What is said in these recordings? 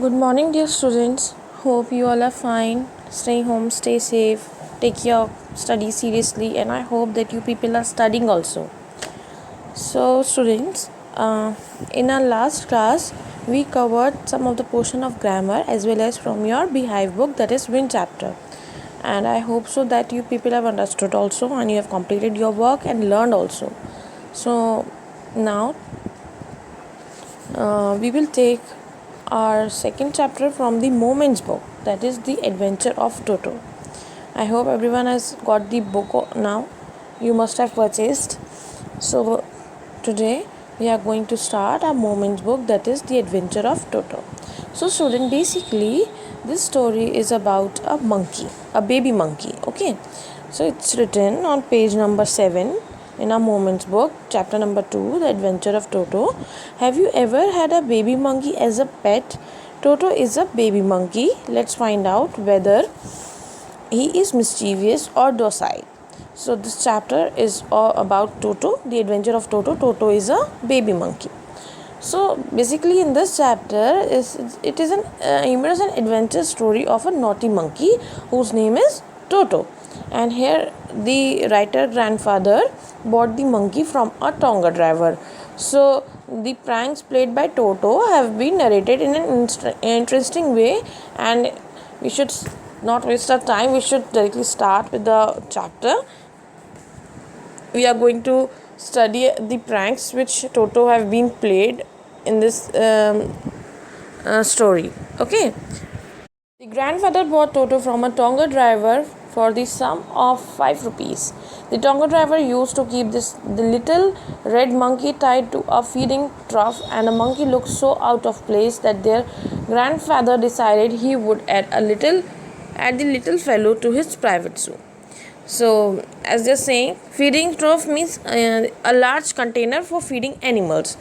Good morning, dear students. Hope you all are fine. Stay home, stay safe, take your studies seriously, and I hope that you people are studying also. So, students, in our last class, we covered some of the portion of grammar as well as from your Beehive book, that is Wind chapter. And I hope so that you people have understood also and you have completed your work and learned also. So, now we will take our second chapter from the Moments book, that is The Adventure of Toto. I hope everyone has got the book now. You must have purchased. So today we are going to start our Moments book, that is The Adventure of Toto. So student, basically this story is about a monkey, a baby monkey. Okay, so it's written on page number 7 in our Moments book, chapter number 2, The Adventure of Toto. Have you ever had a baby monkey as a pet? Toto is a baby monkey. Let's find out whether he is mischievous or docile. So this chapter is all about Toto, The Adventure of Toto. Toto is a baby monkey. So basically in this chapter it is an humorous and adventure story of a naughty monkey whose name is Toto. And here the writer grandfather bought the monkey from a Tonga driver. So the pranks played by Toto have been narrated in an interesting way, and we should not waste our time. We should directly start with the chapter. We are going to study the pranks which Toto have been played in this story. Okay. The grandfather bought Toto from a Tonga driver for the sum of 5 rupees. The Tonga driver used to keep the little red monkey tied to a feeding trough, and the monkey looked so out of place that their grandfather decided he would add the little fellow to his private zoo. So, as they're saying, feeding trough means a large container for feeding animals.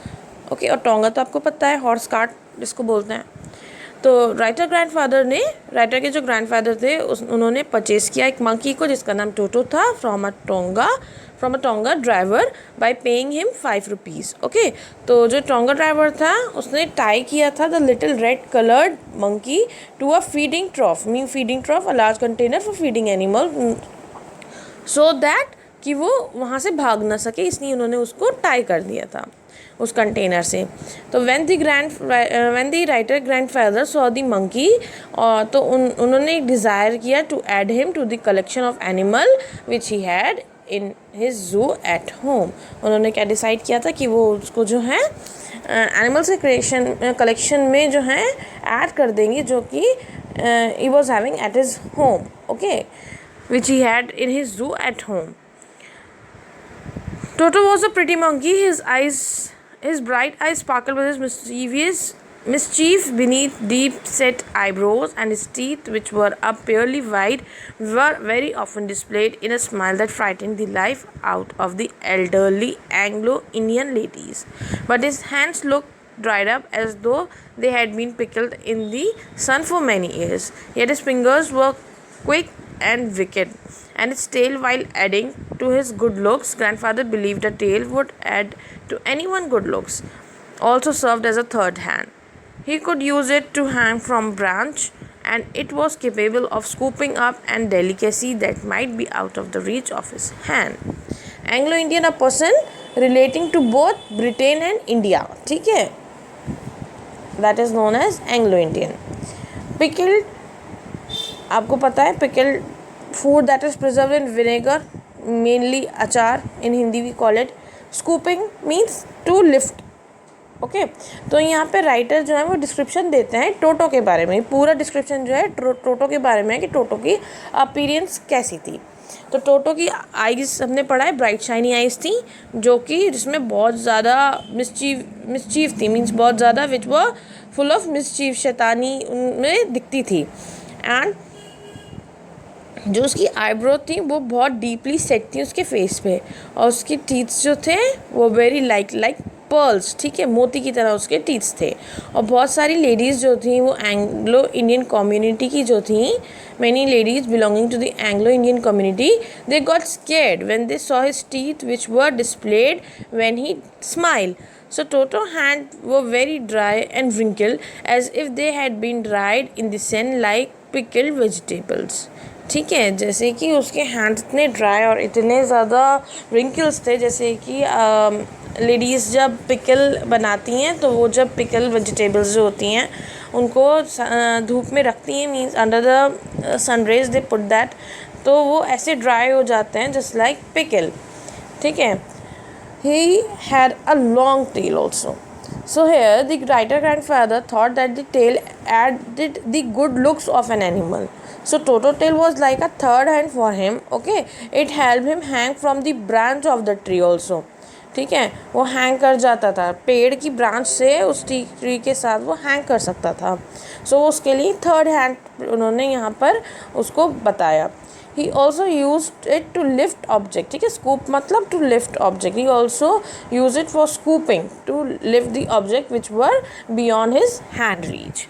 Okay, और टोंगा तो आपको पता है, horse cart जिसको बोलते हैं. तो writer के जो ग्रैंडफादर थे उन्होंने परचेज किया एक मंकी को जिसका नाम टोटो था from a tonga driver by paying him 5 rupees. Okay, तो जो टोंगा ड्राइवर था उसने टाई किया था the little red coloured monkey to a feeding trough a large container for feeding animal, so that कि वो वहाँ से भाग ना सके, इसलिए उन्होंने उसको टाई कर दिया था उस कंटेनर से. तो when the writer grandfather saw the monkey, तो उन्होंने एक डिज़ायर किया to add him to the collection of animal which he had in his zoo at home. उन्होंने क्या डिसाइड किया था कि वो उसको जो है एनिमल्स के कलेक्शन में जो है ऐड कर देंगे, जो कि he was having at his home. Okay, which he had in his zoo at home. Toto was a pretty monkey. His bright eyes sparkled with his mischief beneath deep-set eyebrows, and his teeth, which were up fairly wide, were very often displayed in a smile that frightened the life out of the elderly Anglo-Indian ladies. But his hands looked dried up as though they had been pickled in the sun for many years. Yet his fingers were quick and wicked, and his tail, while adding to his good looks, grandfather believed a tail would add to anyone good looks, also served as a third hand. He could use it to hang from branch, and it was capable of scooping up and delicacy that might be out of the reach of his hand. Anglo-Indian, a person relating to both Britain and India. ठीक है, that is known as Anglo-Indian. Pickled, आपको पता है pickled food that is preserve in vinegar, mainly achar, in Hindi we call it. Scooping means to lift. Okay, तो यहाँ पे writer जो है वो डिस्क्रिप्शन देते हैं टोटो के बारे में. पूरा डिस्क्रिप्शन जो है टोटो के बारे में है कि टोटो की अपीयरेंस कैसी थी. तो टोटो की आइज़ हमने पढ़ा है, ब्राइट शाइनी आइज़ थी, जो कि जिसमें बहुत ज़्यादा मिस्चीव थी, मीन्स बहुत ज़्यादा विच वो फुल ऑफ मिस्चीव, शैतानी उनमें दिखती थी. एंड जो उसकी आईब्रो थी वो बहुत डीपली सेट थी उसके फेस पे, और उसके टीथ्स जो थे वो वेरी लाइक पर्ल्स, ठीक है, मोती की तरह उसके टीथ्स थे. और बहुत सारी लेडीज़ जो थी वो एंग्लो इंडियन कम्युनिटी की जो थी, many ladies belonging to the Anglo Indian community, they got scared when they saw his teeth which were displayed when he smile. So Toto's hands were very dry and wrinkled as if they had been dried in the sun like pickled vegetables. ठीक है, जैसे कि उसके hands इतने dry और इतने ज़्यादा wrinkles थे, जैसे कि लेडीज़ जब पिकल बनाती हैं तो वो जब पिकल वेजिटेबल्स जो होती हैं उनको धूप में रखती हैं, means under the sun rays they put that, तो वो ऐसे ड्राई हो जाते हैं जस्ट लाइक पिकल. ठीक है. He had a long tail also. So here the writer grandfather thought that the tail added the good looks of an animal. So Toto tail was like a third hand for him. Okay, it helped him hang from the branch of the tree also. ठीक है, वो hang कर जाता था पेड़ की branch से, उस ट्री के साथ वो हैंग कर सकता था. सो उसके लिए थर्ड हैंड उन्होंने यहाँ पर उसको बताया. He also used it to lift object. ठीक है, scoop मतलब to lift object. He also used it for scooping to lift the object which were beyond his hand reach.